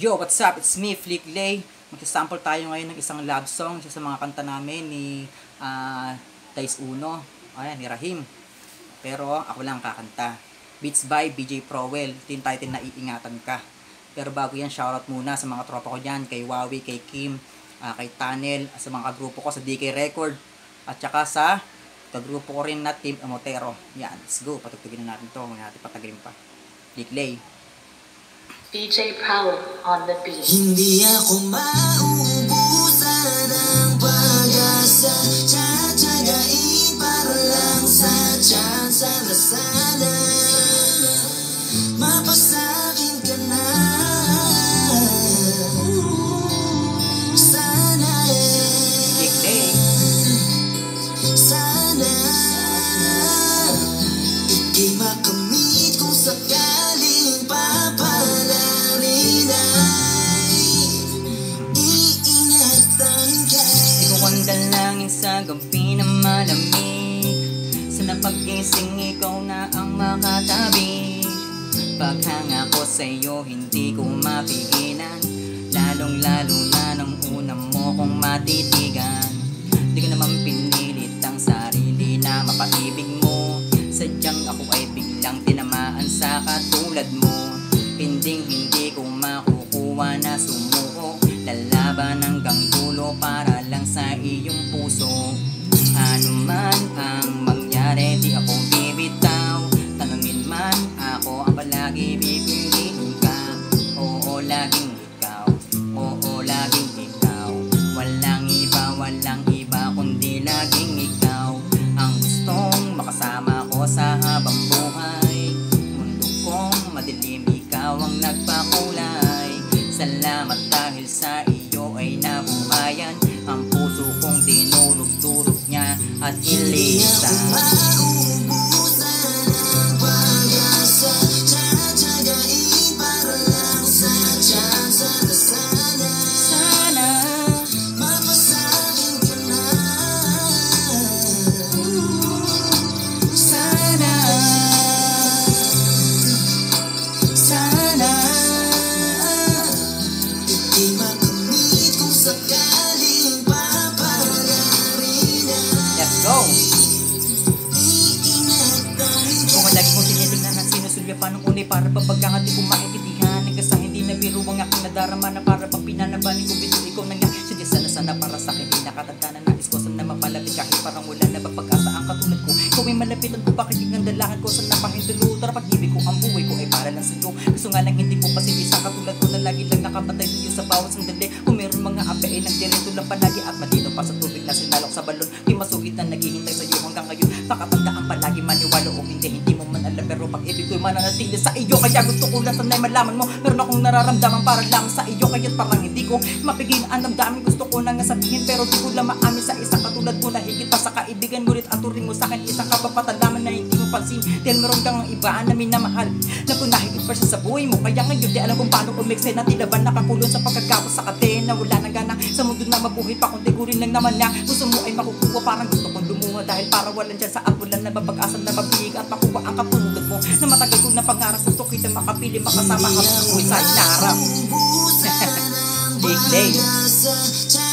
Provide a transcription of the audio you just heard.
Yo, what's up? It's me, Flick Lay. Magsasample tayo ngayon ng isang love song. Isa sa mga kanta namin ni Dice Uno. Ayan, ni Rahim. Pero ako lang kakanta. Beats by BJ Prowell. Ito yung title na Iingatan Ka. Pero bago yan, shoutout muna sa mga tropa ko dyan. Kay Wawi, kay Kim, kay Tunnel, sa mga kagrupo ko sa DK Record. At saka sa kagrupo ko rin na Team Amotero. Yan, let's go. Patugtugin na natin ito. Huwag natin patagalin pa. Flick Lay. BJ Prowell on the beat. Hindi ako mauubusan ng pag-asa. Tsatsagain para lang sa tsansa na sana mapasakin ka na. Sana ika'y makamit kung sakaling papalarin ay iingatan ka. Ikaw ang dalangin sa gabi na malamig. Sa napag-ising ikaw na ang makatabi. Paghanga ko sa'yo hindi ko mapigilan. Lalong lalo na nang una mo kong matitigan. Di ko naman pinilit ang sarili na mapaibig mo. Sadyang ako ay biglang tinamaan sa katulad mo. Hindi ko makukuha na sumuko. Lalaban hanggang dulo para lang sa iyong puso. Ano man ang mangyari di ako bibitaw. Tanungin man ako ang palagi pipiliin ka. Oo, laging ikaw. Oo, laging ikaw. Walang iba kundi laging ikaw. Ang gustong makasama ko sa habang buhay. Mundo kong madilim, ikaw ang nagpakulay. Salamat dahil sa iyo ay nabuhayan. Ang puso kong dinurog-durog niya at ilisan. Mauubusan ng pag-asa. Tsatsagain para lang sa tsansa na sana mapasakin ka na. Sana ika'y makamit kung sakaling papalarin ay Let's go! iingatan Kung lagi kong tinitignan ang sinusulya pa nung unay para pa pagkakati kong maintindihan. Hanggang sa hindi na biro ang aking nadarama na para pang pinanabanin ko bito ikaw na nga. Sige sana para sa akin ay nakatanda na nais ko sana mapalapit kahit parang wala na pag-asa ang katulad ko. Ikaw ay malapitan ko pakinig ng dalakan ko sa napahintulutan. Pag-ibig ko ang buhay ko ay para lang sa iyo. Gusto nga lang hindi po pasindi sa katulad ko na lagi lang nakapatay sa iyo sa bawat sandali. Kung meron mga ape ay nagdireto lang palagi at matino pa sa tubig na sinalok sa balon. Di masugid na naghihintay sa iyo hanggang ngayon. Pakatandaan palagi maniwala o hindi mo man alam pero pag-ibig ko'y mananatili sa iyo. Kaya gusto ko lang sana'y malaman mo. Meron akong nararamdaman para lang sa iyo. Kaya't parang hindi ko mapigil ang damdamin. Gusto ko na nga sabihin pero di ko lang maamin sa isang katulad ko na higit pa sa kaibigan. Ngunit ang turing mo sa akin isang kapapatalaman na hindi mo pansin. Dahil meron kang ibaan na minamahal na kung nahigit pa siya sa buhay mo. Kaya ngayon di alam kung paano kumikse na tila ba nakakulong sa pagkagapos sa kadena. Wala nang gana sa mundo na mabuhay pa kung tigurin lang naman na gusto mo ay makukuha. Parang gusto kong lumuha dahil para walan dyan sa atbulan na mapag-asa na mabig at makuha ang kapulugad mo na matagal ko na pangarap. Gusto kita makapili makasama habang buhay sa inarap. Mauubusan ng Big day. pag-asa.